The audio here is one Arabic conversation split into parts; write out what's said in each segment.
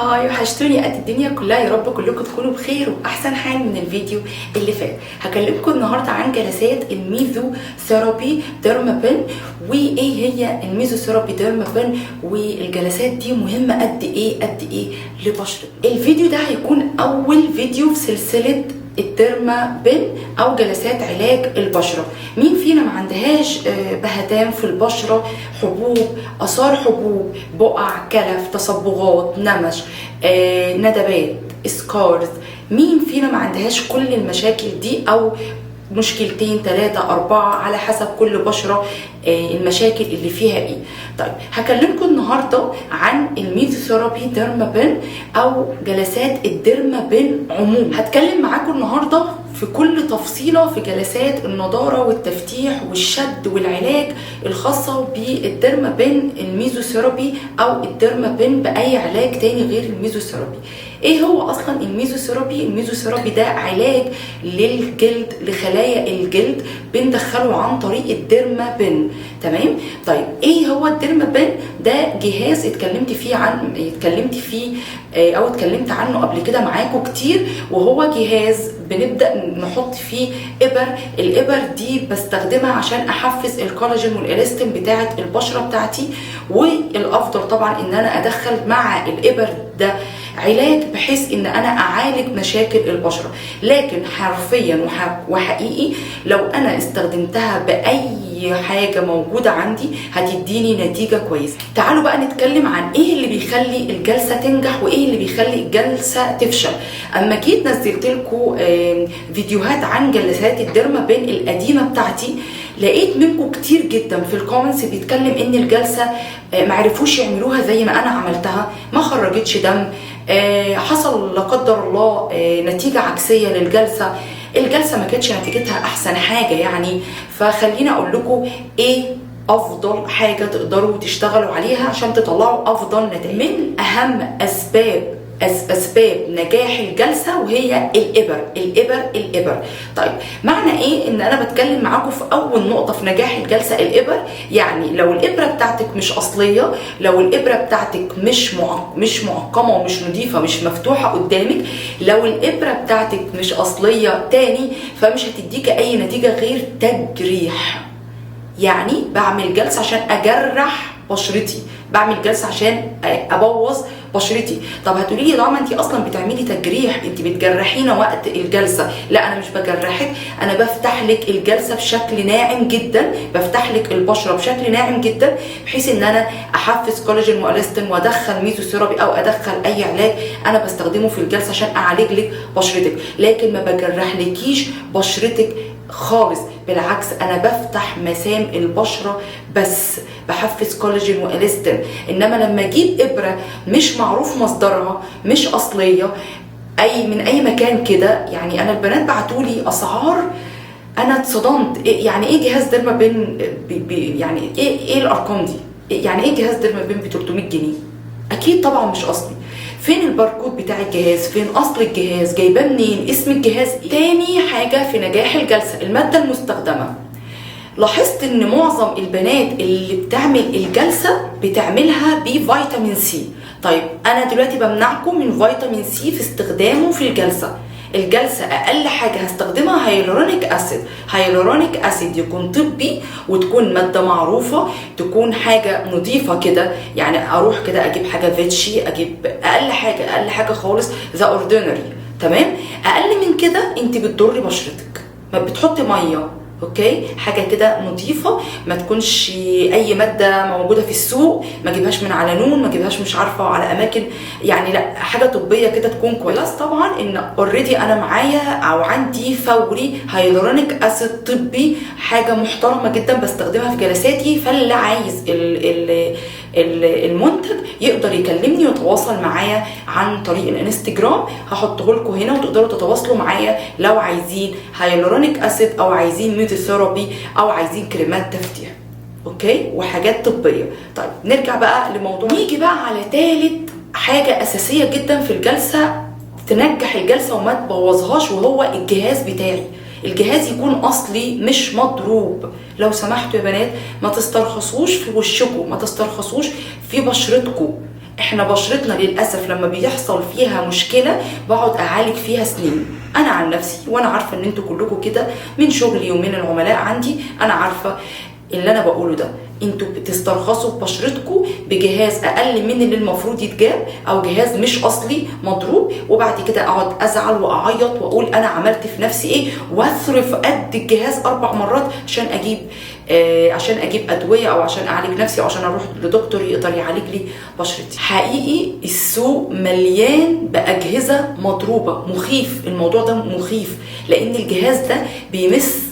هاي وحشتوني قد الدنيا كلها. يا رب كلكم تكونوا بخير واحسن حال من الفيديو اللي فات. هكلمكم النهارده عن جلسات الميزوثيرابي ديرمابين، وايه هي الميزوثيرابي ديرمابين، والجلسات دي مهمه قد ايه لبشرتنا. الفيديو ده هيكون اول فيديو في سلسله الديرمابين او جلسات علاج البشره. مين فينا ما عندهاش بهتان في البشره، حبوب، اثار حبوب، بقع، كلف، تصبغات، نمش، ندبات، سكارز؟ مين فينا ما عندهاش كل المشاكل دي، او مشكلتين 3 4 على حسب كل بشرة المشاكل اللي فيها ايه؟ طيب هكلمكم النهاردة عن الميزوثيرابي ديرمابين او جلسات الديرمابين عموما. هتكلم معاكم النهاردة في كل تفصيلة في جلسات النضارة والتفتيح والشد والعلاج الخاصة بالديرمابين الميزوثيرابي او الديرمابين باي علاج تاني غير الميزوثيرابي. ايه هو اصلا الميزوثيرابي؟ الميزوثيرابي ده علاج للجلد، لخلايا الجلد، بندخله عن طريق الديرمابين. تمام؟ طيب ايه هو الديرمابين؟ ده جهاز اتكلمت عنه قبل كده معاكم كتير، وهو جهاز بنبدا نحط فيه ابر. الابر دي بستخدمها عشان احفز الكولاجين والالاستين بتاعه البشره بتاعتي، والافضل طبعا ان انا ادخل مع الابر ده علاج بحيث ان انا اعالج مشاكل البشره. لكن حرفيا وحقيقي لو انا استخدمتها باي حاجه موجوده عندي هتديني نتيجه كويسه. تعالوا بقى نتكلم عن ايه اللي بيخلي الجلسه تنجح وايه اللي بيخلي الجلسه تفشل. اما جيت نزلت لكم فيديوهات عن جلسات الديرمابين القديمه بتاعتي، لقيت منكم كتير جدا في الكومنتس بيتكلم ان الجلسه معرفوش يعملوها زي ما انا عملتها، ما خرجتش دم، حصل لا قدر الله نتيجه عكسيه للجلسه، الجلسه ما كانتش نتيجتها احسن حاجه يعني. فخليني اقول لكم ايه افضل حاجه تقدروا تشتغلوا عليها عشان تطلعوا افضل نتائج. من اهم اسباب نجاح الجلسه وهي الابر. طيب معنى ايه ان انا بتكلم معاكم في اول نقطه في نجاح الجلسه الابر؟ يعني لو الابره بتاعتك مش اصليه، لو الابره بتاعتك مش معقمه ومش نظيفه، مش مفتوحه قدامك، لو الابره بتاعتك مش اصليه تاني، فمش هتديك اي نتيجه غير تجريح. يعني بعمل جلسه عشان اجرح بشرتي، بعمل جلسه عشان ابوظ بشرتي. طب هتقولي لي طالما انت اصلا بتعملي تجريح، انت بتجرحينا وقت الجلسه. لا، انا مش بجرحك، انا بفتح لك الجلسه بشكل ناعم جدا، بفتح لك البشره بشكل ناعم جدا بحيث ان انا احفز كولاجين والاستين وادخل ميزوثيرابي او ادخل اي علاج انا بستخدمه في الجلسه عشان اعالج لك بشرتك. لكن ما بجرحلكيش بشرتك خالص، بالعكس انا بفتح مسام البشره بس، بحفز كولاجين والاستين. انما لما اجيب ابره مش معروف مصدرها، مش اصليه، من اي مكان كده، يعني انا البنات بعتولي اسعار انا اتصدمت. يعني ايه جهاز ديرمابين يعني ايه الارقام دي؟ يعني ايه جهاز ديرمابين ب 300 جنيه؟ اكيد طبعا مش اصلي. فين الباركود بتاع الجهاز؟ فين اصل الجهاز؟ جايباه منين؟ اسم الجهاز ايه؟ تاني حاجه في نجاح الجلسه الماده المستخدمه. لاحظت ان معظم البنات اللي بتعمل الجلسه بتعملها بفيتامين سي. طيب انا دلوقتي بمنعكم من فيتامين سي في استخدامه في الجلسه. الجلسه اقل حاجه هستخدمها هيلورونيك اسيد يكون طبي، وتكون ماده معروفه، تكون حاجه نظيفه كده. يعني اروح كده اجيب حاجه فيتشي، اجيب اقل حاجه خالص ذا اوردينري. تمام؟ اقل من كده انت بتضري بشرتك. ما بتحطي ميه، اوكي، حاجه كده نظيفه، ما تكونش اي ماده موجوده في السوق، ما اجيبهاش من على نون، ما اجيبهاش مش عارفه على اماكن، يعني لا، حاجه طبيه كده تكون كويس. طبعا ان اوريدي انا معايا او عندي فوري هيلورونيك اسيد طبي، حاجه محترمه جدا بستخدمها في جلساتي. فاللي عايز المنتج يقدر يكلمني ويتواصل معايا عن طريق الانستجرام، هحطه لكم هنا وتقدروا تتواصلوا معايا لو عايزين هيلورونيك اسيد او عايزين ميزوثيرابي او عايزين كريمات تفتيح، اوكي، وحاجات طبيه. طيب نرجع بقى لموضوع، نيجي بقى على ثالث حاجه اساسيه جدا في الجلسه تنجح الجلسه وما تبوظهاش، وهو الجهاز بتاعي. الجهاز يكون اصلي مش مضروب. لو سمحتوا يا بنات ما تسترخصوش في وشكم، ما تسترخصوش في بشرتكم. احنا بشرتنا للاسف لما بيحصل فيها مشكله بقعد اعالج فيها سنين. انا عن نفسي وانا عارفه ان انتوا كلكم كده من شغلي ومن العملاء عندي، انا عارفه اللي انا بقوله ده. انتوا بتسترخصوا ببشرتكم بجهاز اقل من اللي المفروض يتجاب، او جهاز مش اصلي مضروب، وبعد كده اقعد ازعل واعيط واقول انا عملت في نفسي ايه، واصرف قد الجهاز 4 مرات عشان اجيب ادويه، او عشان اعالج نفسي، او عشان اروح لدكتور يقدر يعالج لي بشرتي. حقيقي السوق مليان باجهزه مضروبه، مخيف الموضوع ده، مخيف، لان الجهاز ده بيمس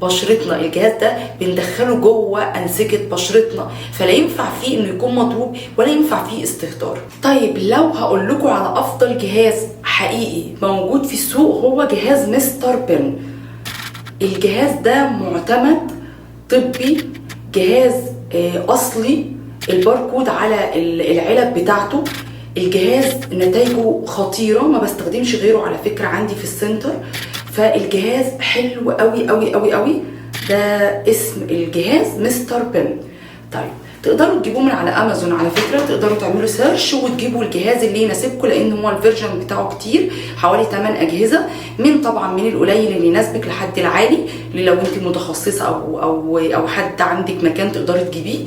بشرتنا، الجهاز ده بندخله جوه انسجه بشرتنا، فلا ينفع فيه انه يكون مضروب ولا ينفع فيه استهتار. طيب لو هقول لكم على افضل جهاز حقيقي موجود في السوق، هو جهاز مستر بن. الجهاز ده معتمد طبي، جهاز اصلي، الباركود على العلب بتاعته. الجهاز نتائجه خطيره، ما بستخدمش غيره على فكره عندي في السنتر، فالجهاز حلو قوي قوي قوي قوي. ده اسم الجهاز مستر بن. طيب تقدروا تجيبوه من على امازون على فكره، تقدروا تعملوا سيرش وتجيبوا الجهاز اللي يناسبكم، لان هو الفيرجن بتاعه كتير، حوالي 8 اجهزه، من طبعا من القليل اللي يناسبك لحد العالي، اللي لو انت متخصصه او حد عندك مكان تقدري تجيبيه.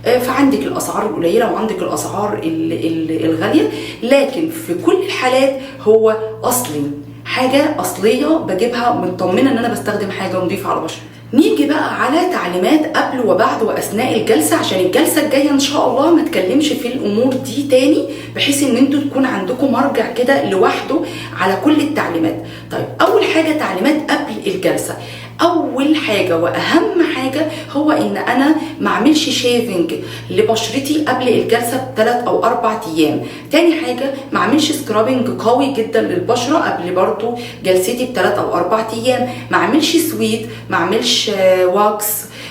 فعندك الاسعار القليله وعندك الاسعار الغاليه، لكن في كل الحالات هو اصلي، حاجه اصليه بجيبها مطمنه ان انا بستخدم حاجه نظيفه على بشرتي. نيجي بقى على تعليمات قبل وبعد واثناء الجلسه، عشان الجلسه الجايه ان شاء الله ما اتكلمش في الامور دي تاني، بحيث ان انتوا تكون عندكم مرجع كده لوحده على كل التعليمات. طيب اول حاجه تعليمات قبل الجلسه. اول حاجه واهم حاجه هو ان انا ما اعملش شيفنج لبشرتي قبل الجلسه ب3 أو 4 ايام. تاني حاجه ما اعملش سكرابنج قوي جدا للبشره قبل برضو جلستي ب3 أو 4 ايام. ما اعملش سويت، ما اعملش واكس،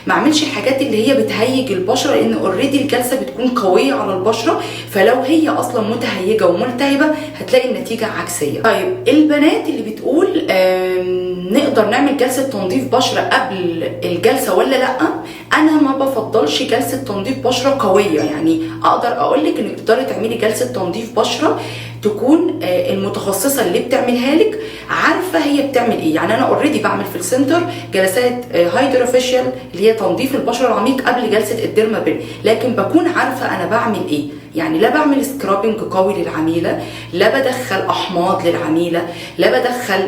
ما اعملش الحاجات اللي هي بتهيج البشره، لان اوريدي الجلسه بتكون قويه على البشره، فلو هي اصلا متهيجه وملتهبه هتلاقي النتيجه عكسيه. طيب البنات اللي بتقول نقدر نعمل جلسه تنظيف بشره قبل الجلسه ولا لا، انا ما بفضلش جلسه تنظيف بشره قويه. يعني اقدر اقول لك انك تقدري تعملي جلسه تنظيف بشره تكون المتخصصه اللي بتعملها لك عارفه هي بتعمل ايه. يعني انا اوريدي بعمل في السنتر جلسات هايدروفيشال اللي هي تنظيف البشره العميق قبل جلسه الديرما بن، لكن بكون عارفه انا بعمل ايه. يعني لا بعمل سكرابنج قوي للعميله، لا بدخل احماض للعميله، لا بدخل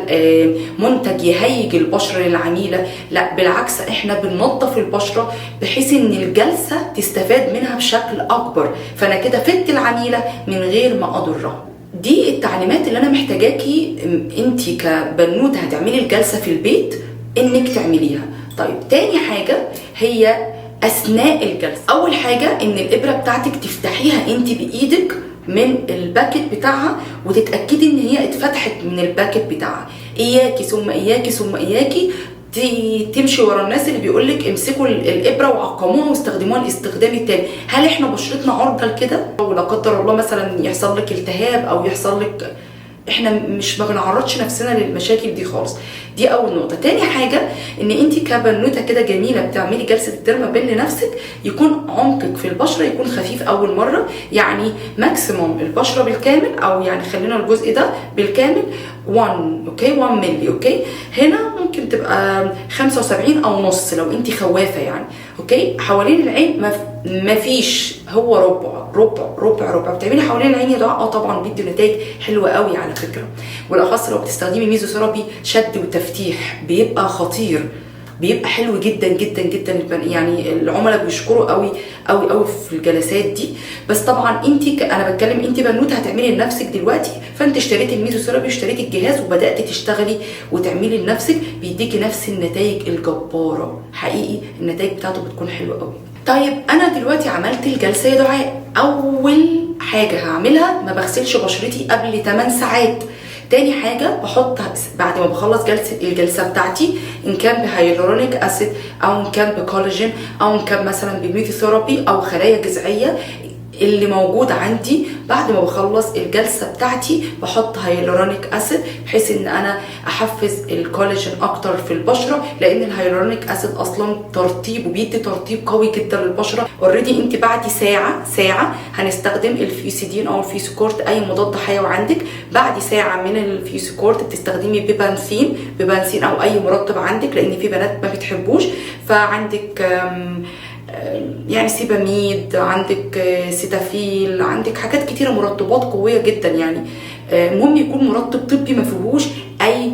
منتج يهيج البشره للعميله، لا بالعكس احنا بننظف البشره بحيث ان الجلسه تستفاد منها بشكل اكبر، فانا كده فدت العميله من غير ما اضرها. دي التعليمات اللي انا محتاجاكي انت كبنوته هتعملي الجلسه في البيت انك تعمليها. طيب تاني حاجه هي اثناء الجلسه. اول حاجه ان الابره بتاعتك تفتحيها انت بايدك من الباكت بتاعها وتتاكدي ان هي اتفتحت من الباكت بتاعها. اياكي ثم اياكي ثم اياكي تمشي ورا الناس اللي بيقولك امسكوا الابره وعقموها واستخدموها الاستخدام التاني. هل احنا بشرتنا عرضه لكده؟ ولا قدر الله مثلا يحصل لك التهاب او يحصل لك، احنا مش ما بنعرضش نفسنا للمشاكل دي خالص. دي اول نقطه. تاني حاجه ان انت كبنوته كده جميله بتعملي جلسه الديرما بن لنفسك، يكون عمقك في البشره يكون خفيف اول مره، يعني ماكسيموم البشره بالكامل، او يعني خلينا الجزء ده بالكامل 1 مللي. اوكي هنا ممكن تبقى 75 او نص لو انت خوافه يعني. اوكي حوالين العين مفيش، هو ربع بتعملي حوالين العين يا دعاء. طبعا بيدي نتائج حلوه قوي على فكره، بالاخص لو بتستخدمي ميزوثيرابي شد وتفتيح بيبقى خطير، بيبقى حلو جدا جدا جدا. يعني العملاء بيشكروا قوي قوي قوي في الجلسات دي. بس طبعا انت انا بتكلم انت بنوته هتعملي لنفسك دلوقتي، فانت اشتريتي الميزوثيرابي واشتريتي الجهاز وبدات تشتغلي وتعملي لنفسك، بيديكي نفس النتائج الجباره. حقيقي النتائج بتاعته بتكون حلوه قوي. طيب انا دلوقتي عملت الجلسه يا دعاء، اول حاجه هعملها ما بغسلش بشرتي قبل 8 ساعات. تاني حاجه بحط بعد ما بخلص الجلسه بتاعتي، ان كان بهيالورونيك اسيد او ان كان بكولاجين او ان كان مثلا بميزوثيرابي او خلايا جذعيه، اللي موجود عندي بعد ما بخلص الجلسه بتاعتي بحط هيالورونيك اسيد بحيث ان انا احفز الكولاجين اكتر في البشره، لان الهيالورونيك اسيد اصلا ترطيب وبيدي ترطيب قوي جدا للبشره. اوريدي انت بعد ساعه هنستخدم الفيوسيدين او الفيوسيكورت اي مضاد حيوي عندك. بعد ساعه من الفيوسيكورت بتستخدمي بيبانسين او اي مرطب عندك، لان في بنات ما بتحبوش. فعندك يعني سيباميد، عندك سيتافيل، عندك حاجات كتيره مرطبات قويه جدا يعني. المهم يكون مرطب طبي ما فيهوش اي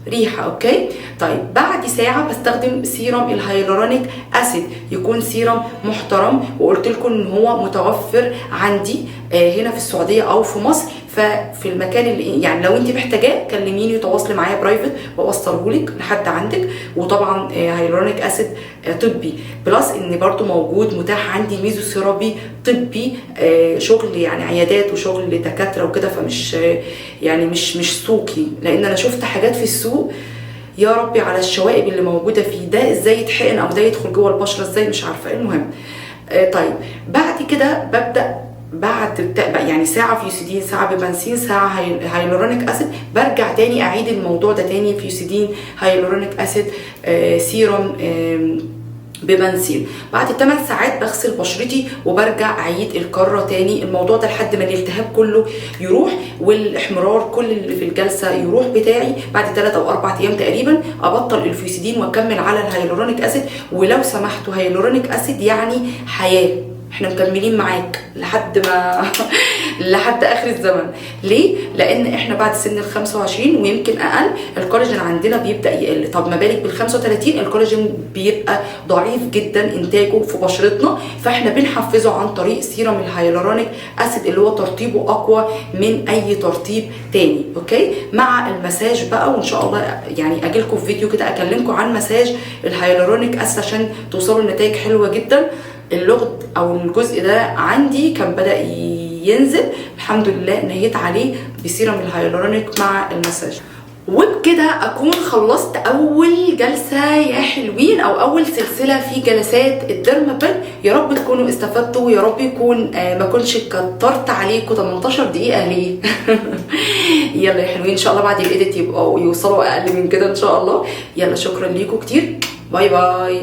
ريحه. اوكي طيب بعد ساعه بستخدم سيرم الهيالورونيك اسيد، يكون سيرم محترم وقلت لكم ان هو متوفر عندي هنا في السعوديه او في مصر. ففي المكان اللي يعني لو انت محتاجاه كلميني وتواصلي معايا برايفت واوصله لك لحد عندك. وطبعا هيالورونيك اسيد طبي بلس ان برضو موجود متاح عندي ميزو ثيرابي طبي، شغل يعني عيادات وشغل دكاتره وكده، فمش يعني مش سوقي، لان انا شفت حاجات في السوق يا ربي على الشوائب اللي موجوده فيه ده، ازاي يتحقن او ده يدخل جوه البشره ازاي مش عارفه. المهم طيب بعد كده ببدا بعد يعني ساعه فيوسيدين، ساعه بيبانسين، ساعه هيالورونيك اسيد، برجع تاني اعيد الموضوع ده تاني، فيوسيدين هيالورونيك اسيد سيروم ببنسين. بعد 8 ساعات بغسل بشرتي وبرجع اعيد الكرة تاني الموضوع ده لحد ما الالتهاب كله يروح والاحمرار كل اللي في الجلسة يروح بتاعي. بعد 3 أو 4 ايام تقريبا ابطل الفيوسيدين واكمل على الهيالورونيك اسيد. ولو سمحتوا هيالورونيك اسيد يعني حياة، احنا مكملين معاك لحد ما لحد اخر الزمن. ليه؟ لان احنا بعد سن ال25 ويمكن اقل الكولاجين عندنا بيبدا يقل. طب ما بالك بال35 الكولاجين بيبقى ضعيف جدا انتاجه في بشرتنا، فاحنا بنحفزه عن طريق سيرم الهيالورونيك اسيد اللي هو ترطيبه اقوى من اي ترطيب تاني. اوكي مع المساج بقى، وان شاء الله يعني اجي لكم في فيديو كده اكلمكم عن مساج الهيالورونيك اسيد عشان توصلوا لنتائج حلوه جدا. اللغد او الجزء ده عندي كان بدأ ينزل الحمد لله، نهيت عليه بسيرم الهيالورونيك مع المساج. وبكده اكون خلصت اول جلسه يا حلوين او اول سلسله في جلسات الديرمابل. يا رب تكونوا استفدتوا ويا رب يكون ما كنتش كترت عليكم 18 دقيقه ليه. يلا يا حلوين ان شاء الله بعد الايديت يبقوا يوصلوا اقل من كده ان شاء الله. يلا شكرا ليكم كتير، باي باي.